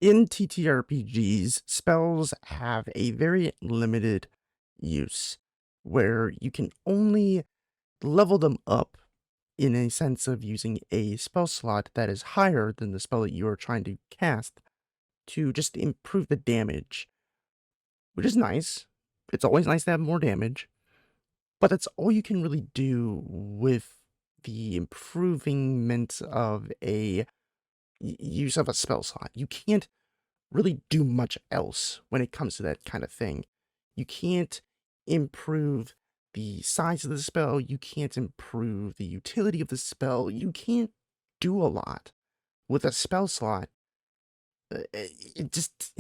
In TTRPGs, spells have a very limited use, where you can only level them up in a sense of using a spell slot that is higher than the spell that you are trying to cast to just improve the damage, which is nice. It's always nice to have more damage, but that's all you can really do with the improvement of a use of a spell slot. You can't really do much else when it comes to that kind of thing. You can't improve the size of the spell, you can't improve the utility of the spell, you can't do a lot with a spell slot. It just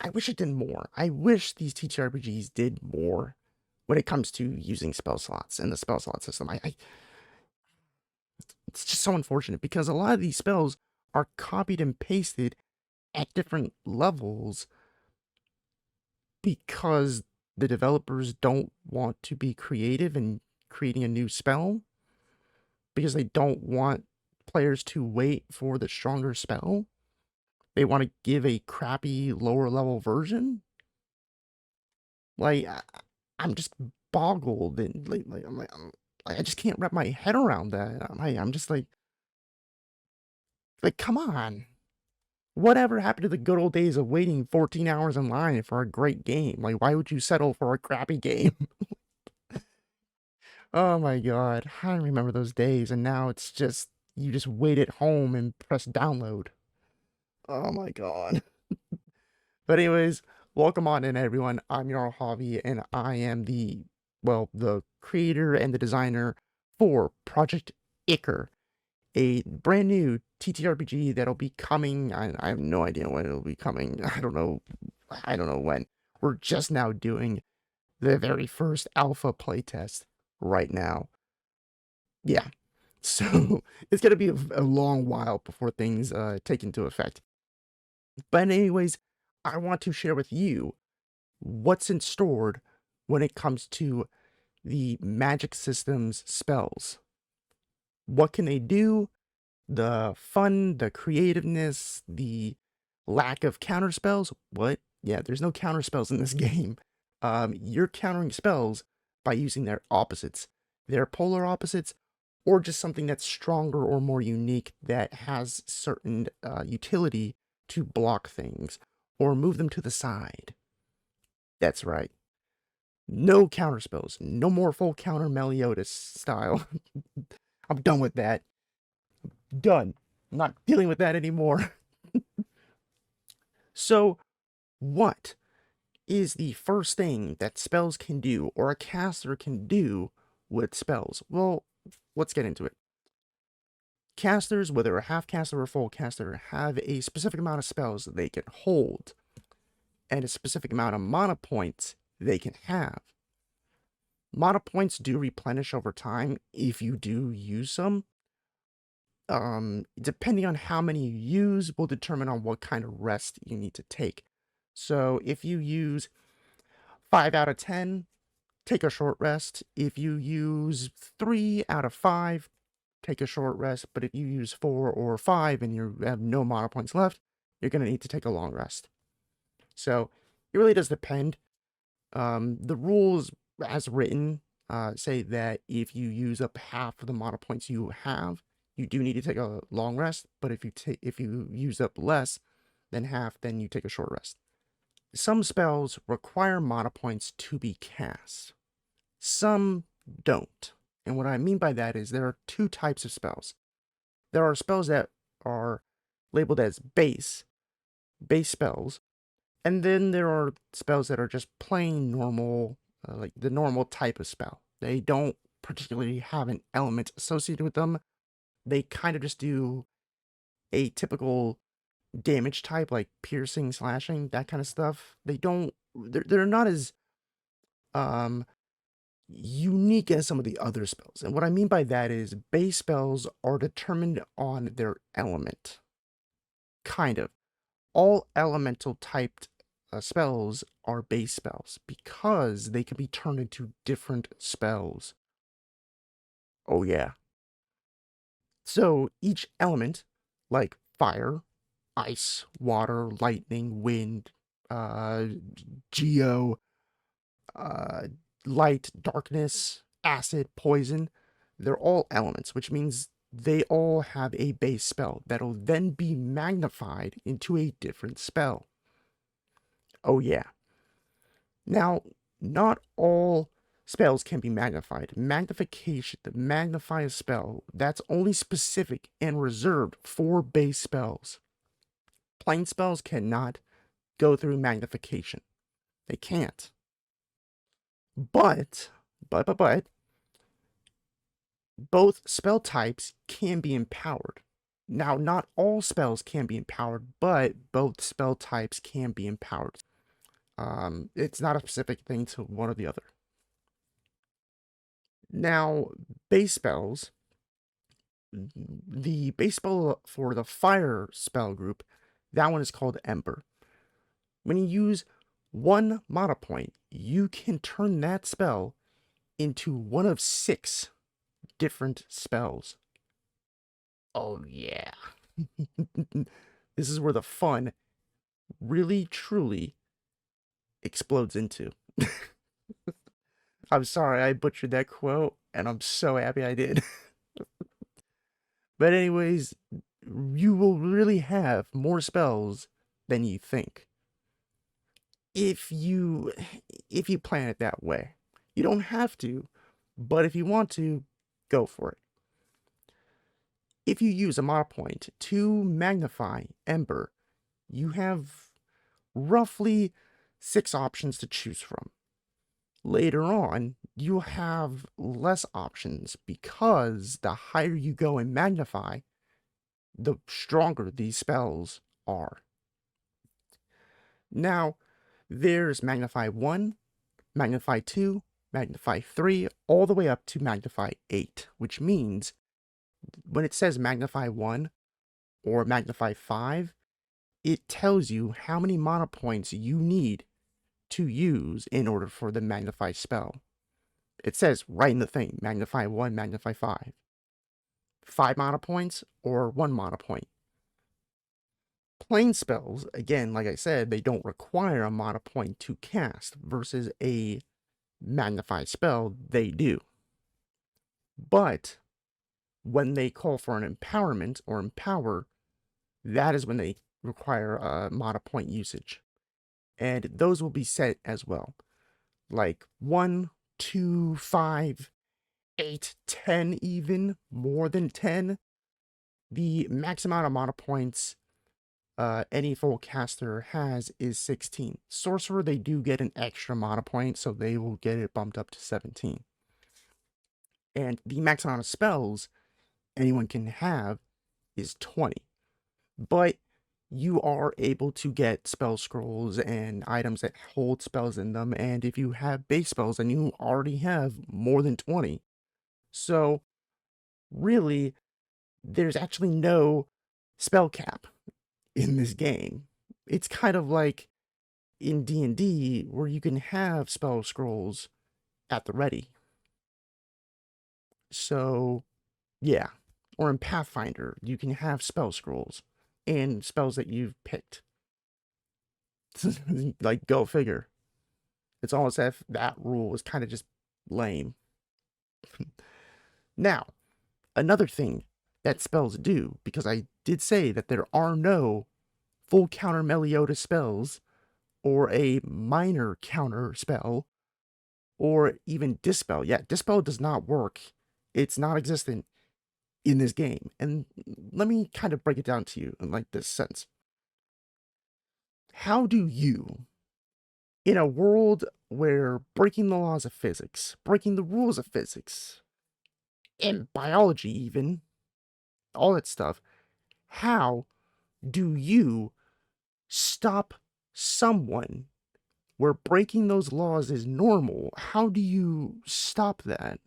I wish it did more. I wish these TTRPGs did more when it comes to using spell slots in the spell slot system. It's just so unfortunate because a lot of these spells are copied and pasted at different levels because the developers don't want to be creative in creating a new spell, because they don't want players to wait for the stronger spell. They want to give a crappy lower level version. Like, I'm just boggled and I just can't wrap my head around that. I'm just like, come on. Whatever happened to the good old days of waiting 14 hours in line for a great game? Like, why would you settle for a crappy game? Oh my god, I remember those days, and now it's just, you just wait at home and press download. Oh my god. But anyways, welcome on in everyone. I'm your Hobby, and I am the creator and the designer for Project Ichor, a brand new TTRPG that'll be coming. I have no idea when it'll be coming. I don't know when. We're just now doing the very first alpha playtest right now. Yeah. So it's going to be a long while before things take into effect. But anyways, I want to share with you what's in store when it comes to the magic system's spells. What can they do? The fun, the creativeness, the lack of counter spells. What? Yeah, there's no counter spells in this game. You're countering spells by using their opposites, their polar opposites, or just something that's stronger or more unique that has certain utility to block things or move them to the side. That's right. No counter spells. No more full counter Meliodas style. I'm done with that. Done. I'm not dealing with that anymore. So, what is the first thing that spells can do, or a caster can do with spells? Well, let's get into it. Casters, whether a half caster or a full caster, have a specific amount of spells that they can hold, and a specific amount of mana points they can have. Mana points do replenish over time if you do use some. Depending on how many you use will determine on what kind of rest you need to take. So if you use 5 out of 10, take a short rest. If you use 3 out of 5, take a short rest. But if you use 4 or 5 and you have no mana points left, you're going to need to take a long rest. So it really does depend. The rules as written say that if you use up half of the mana points you have, you do need to take a long rest. But if you use up less than half, then you take a short rest. Some spells require mana points to be cast. Some don't. And what I mean by that is there are two types of spells. There are spells that are labeled as base spells, and then there are spells that are just plain normal, like the normal type of spell. They don't particularly have an element associated with them. They kind of just do a typical damage type, like piercing, slashing, that kind of stuff. They're not as um unique as some of the other spells. And what I mean by that is base spells are determined on their element. Kind of. All elemental typed spells are base spells because they can be turned into different spells. Oh yeah. So each element, like fire, ice, water, lightning, wind, uh, geo, uh, light, darkness, acid, poison. They're all elements, which means they all have a base spell that'll then be magnified into a different spell. Oh, yeah. Now, not all spells can be magnified. Magnification, to magnify a spell, that's only specific and reserved for base spells. Plain spells cannot go through magnification. They can't. But, but, both spell types can be empowered. Now, not all spells can be empowered, but both spell types can be empowered. It's not a specific thing to one or the other. Now, base spells, the base spell for the fire spell group, that one is called Ember. When you use one mana point, you can turn that spell into one of 6 different spells. Oh, yeah. This is where the fun really, truly explodes into. I'm sorry I butchered that quote, and I'm so happy I did. But anyways, you will really have more spells than you think. If you plan it that way. You don't have to, but if you want to, go for it. If you use a mana point to magnify Ember, you have roughly 6 options to choose from. Later on, you'll have less options because the higher you go in magnify, the stronger these spells are. Now, there's Magnify 1, Magnify 2, Magnify 3, all the way up to Magnify 8, which means when it says Magnify 1 or Magnify 5, it tells you how many mana points you need to use in order for the Magnify spell. It says right in the thing, Magnify 1, Magnify 5. 5 mana points or 1 mana point. Plain spells, again, like I said, they don't require a mana point to cast, versus a magnify spell, they do. But when they call for an empowerment or empower, that is when they require a mana point usage. And those will be set as well. Like 1, 2, 5, 8, 10 even, more than 10. The max amount of mana points any full caster has is 16. Sorcerer, they do get an extra mana point, so they will get it bumped up to 17. And the max amount of spells anyone can have is 20. But you are able to get spell scrolls and items that hold spells in them, and if you have base spells, then you already have more than 20. So, really, there's actually no spell cap in this game. It's kind of like in D&D where you can have spell scrolls at the ready. So, yeah. Or in Pathfinder, you can have spell scrolls and spells that you've picked. Like, go figure. It's almost as if that rule is kind of just lame. Now, another thing that spells do, because I did say that there are no full counter Meliodas spells, or a minor counter spell, or even Dispel. Yeah, Dispel does not work. It's not existent in this game. And let me kind of break it down to you in like this sense. How do you, in a world where breaking the laws of physics, breaking the rules of physics, and biology even, all that stuff, how do you stop someone where breaking those laws is normal? How do you stop that?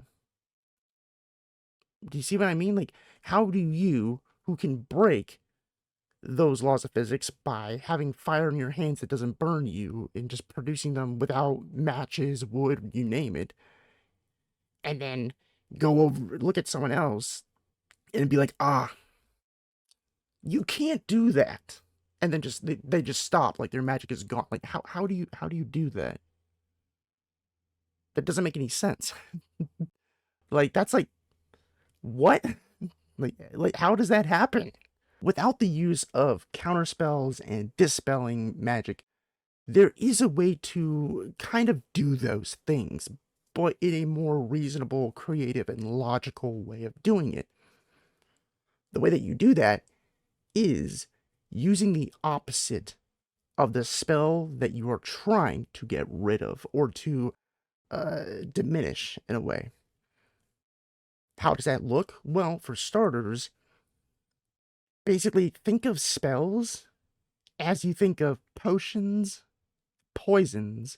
Do you see what I mean? Like, how do you, who can break those laws of physics by having fire in your hands that doesn't burn you and just producing them without matches, wood, you name it, and then go over, look at someone else and be like, ah, you can't do that. and then just they just stop, like their magic is gone. Like how do you do that? That doesn't make any sense. Like that's like what? Like how does that happen? Without the use of counterspells and dispelling magic, there is a way to kind of do those things, but in a more reasonable, creative, and logical way of doing it. The way that you do that is using the opposite of the spell that you are trying to get rid of or to diminish in a way. How does that look? Well, for starters, basically think of spells as you think of potions, poisons,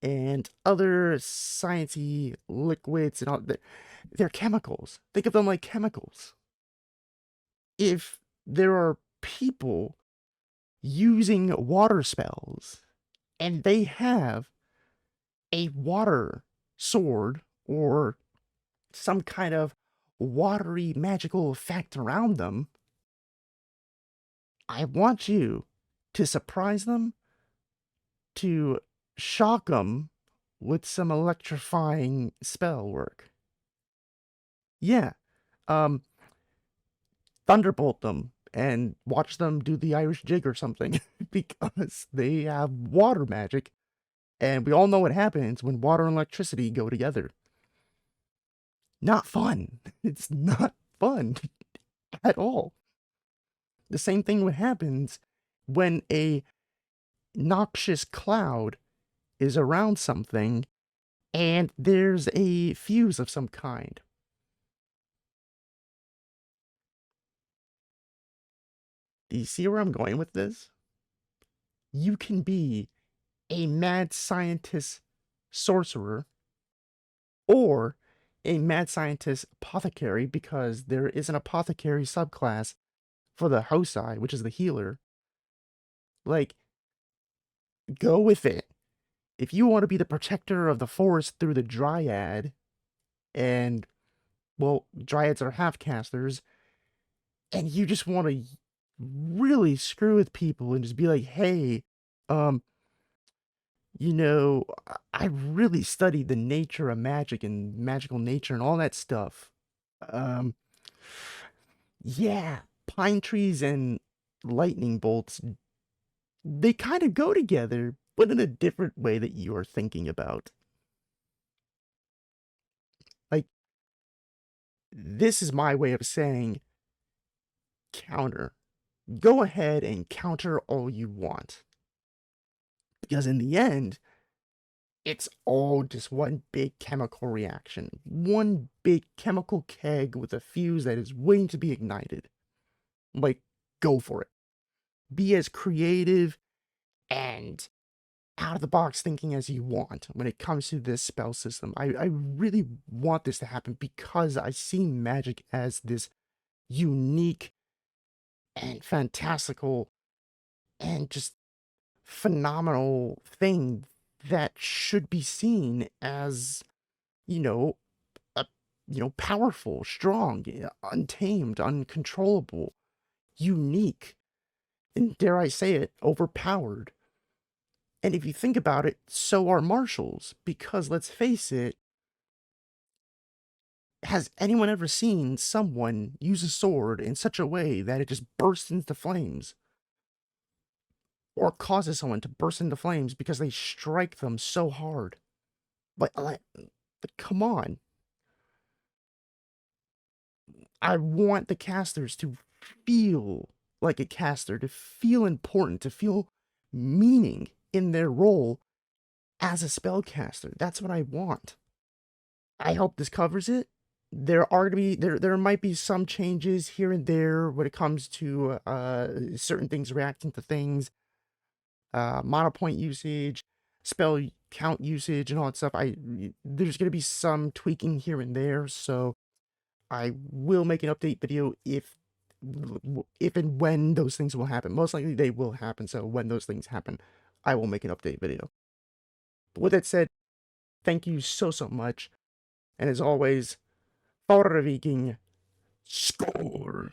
and other sciencey liquids and all. They're chemicals. Think of them like chemicals. If there are people using water spells and they have a water sword or some kind of watery magical effect around them, I want you to surprise them, to shock them with some electrifying spell work. Yeah, um, thunderbolt them and watch them do the Irish jig or something because they have water magic, and we all know what happens when water and electricity go together. Not fun. It's not fun at all. The same thing what happens when a noxious cloud is around something and there's a fuse of some kind. Do you see where I'm going with this? You can be a mad scientist sorcerer or a mad scientist apothecary, because there is an apothecary subclass for the Hosai, which is the healer. Like, go with it. If you want to be the protector of the forest through the dryad, and, well, dryads are half casters, and you just want to really screw with people and just be like, hey, um, I really studied the nature of magic and magical nature and all that stuff. Um, yeah, pine trees and lightning bolts, they kind of go together, but in a different way that you are thinking about. Like, this is my way of saying counter. Go ahead and counter all you want. Because in the end, it's all just one big chemical reaction. One big chemical keg with a fuse that is waiting to be ignited. Like, go for it. Be as creative and out of the box thinking as you want when it comes to this spell system. I really want this to happen because I see magic as this unique and fantastical and just phenomenal thing that should be seen as, you know, a, powerful, strong, untamed, uncontrollable, unique, and dare I say it, overpowered. And if you think about it, so are martials, because let's face it, has anyone ever seen someone use a sword in such a way that it just bursts into flames? Or causes someone to burst into flames because they strike them so hard? Like, come on. I want the casters to feel like a caster, to feel important, to feel meaning in their role as a spellcaster. That's what I want. I hope this covers it. There are to be there might be some changes here and there when it comes to certain things reacting to things, mono point usage, spell count usage, and all that stuff. There's gonna be some tweaking here and there, so I will make an update video if and when those things will happen. Most likely they will happen, so when those things happen, I will make an update video. But with that said, thank you so much, and as always, Viking, score!